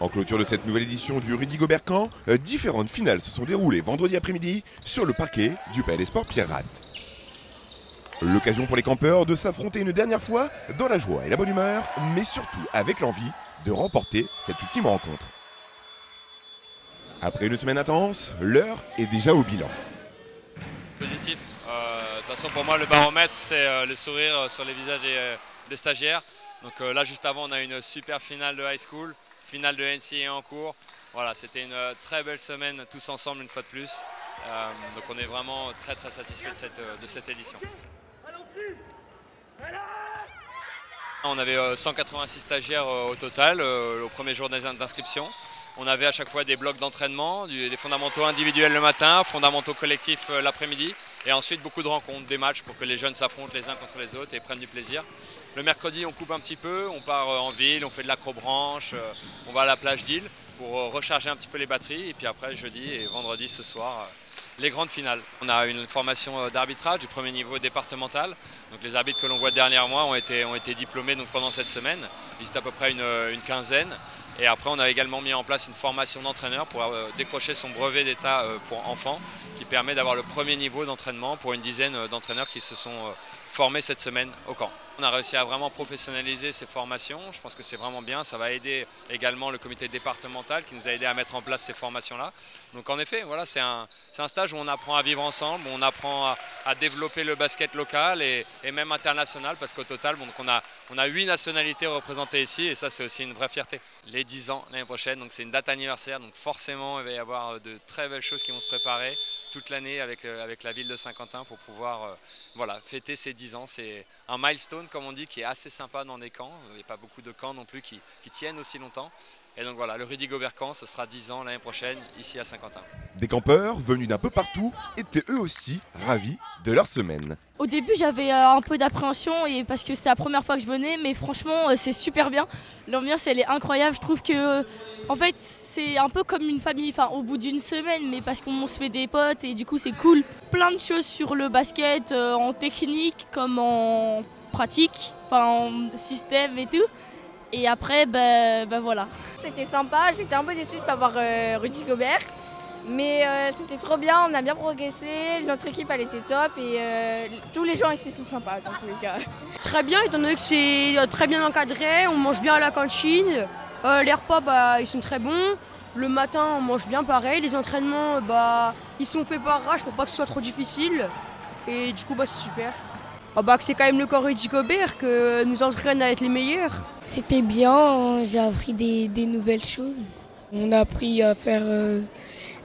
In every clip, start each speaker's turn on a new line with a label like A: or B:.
A: En clôture de cette nouvelle édition du Rudy Gobert Camp, différentes finales se sont déroulées vendredi après-midi sur le parquet du Palais des Sports Pierre-Ratte. L'occasion pour les campeurs de s'affronter une dernière fois dans la joie et la bonne humeur, mais surtout avec l'envie de remporter cette ultime rencontre. Après une semaine intense, l'heure est déjà au bilan.
B: Positif. De toute façon, pour moi, le baromètre, c'est le sourire sur les visages des stagiaires. Donc là, juste avant, on a une super finale de high school, finale de NCAA en cours. Voilà, c'était une très belle semaine, tous ensemble une fois de plus. Donc on est vraiment très satisfait de cette édition. On avait 186 stagiaires au total au premier jour d'inscription. On avait à chaque fois des blocs d'entraînement, des fondamentaux individuels le matin, fondamentaux collectifs l'après-midi et ensuite beaucoup de rencontres, des matchs pour que les jeunes s'affrontent les uns contre les autres et prennent du plaisir. Le mercredi, on coupe un petit peu, on part en ville, on fait de l'acrobranche, on va à la plage d'Île pour recharger un petit peu les batteries et puis après jeudi et vendredi ce soir, les grandes finales. On a une formation d'arbitrage du premier niveau départemental. Donc les arbitres que l'on voit dernièrement ont été diplômés donc pendant cette semaine. Ils étaient à peu près une quinzaine. Et après on a également mis en place une formation d'entraîneur pour décrocher son brevet d'état pour enfants qui permet d'avoir le premier niveau d'entraînement pour une dizaine d'entraîneurs qui se sont formés cette semaine au camp. On a réussi à vraiment professionnaliser ces formations, je pense que c'est vraiment bien, ça va aider également le comité départemental qui nous a aidé à mettre en place ces formations-là. Donc en effet, voilà, c'est un stage où on apprend à vivre ensemble, où on apprend à développer le basket local et même international parce qu'au total, bon, donc on a 8 nationalités représentées ici et ça c'est aussi une vraie fierté. Les 10 ans l'année prochaine, donc c'est une date anniversaire, donc forcément il va y avoir de très belles choses qui vont se préparer toute l'année avec la ville de Saint-Quentin pour pouvoir voilà, fêter ces 10 ans. C'est un milestone comme on dit qui est assez sympa dans des camps, il n'y a pas beaucoup de camps non plus qui tiennent aussi longtemps. Et donc voilà, le Rudy Gobert Camp, ce sera 10 ans l'année prochaine ici à Saint-Quentin.
A: Des campeurs venus d'un peu partout étaient eux aussi ravis de leur semaine.
C: Au début j'avais un peu d'appréhension parce que c'est la première fois que je venais, mais franchement c'est super bien. L'ambiance elle est incroyable, je trouve que en fait c'est un peu comme une famille, enfin au bout d'une semaine, mais parce qu'on se fait des potes et du coup c'est cool. Plein de choses sur le basket, en technique comme en pratique, enfin en système et tout. Et après, ben voilà.
D: C'était sympa, j'étais un peu déçue de ne pas voir Rudy Gobert. Mais c'était trop bien, on a bien progressé, notre équipe elle était top et tous les gens ici sont sympas dans tous les cas.
E: Très bien, étant donné que c'est très bien encadré, on mange bien à la cantine, les repas ils sont très bons, le matin on mange bien pareil, les entraînements ils sont faits par rage pour pas que ce soit trop difficile et du coup c'est super. Que c'est quand même le corps Rudy Gobert que nous entraîne à être les meilleurs.
F: C'était bien, j'ai appris des nouvelles choses. On a appris à faire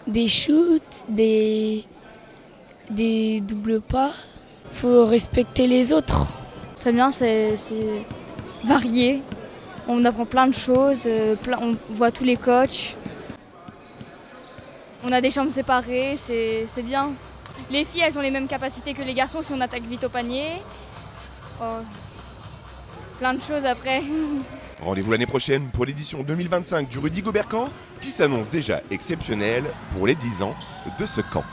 F: des shoots, des doubles pas. Faut respecter les autres.
G: Très bien, c'est varié. On apprend plein de choses, on voit tous les coachs. On a des chambres séparées, c'est bien. Les filles, elles ont les mêmes capacités que les garçons si on attaque vite au panier. Oh, plein de choses après.
A: Rendez-vous l'année prochaine pour l'édition 2025 du Rudy Gobert Camp qui s'annonce déjà exceptionnelle pour les 10 ans de ce camp.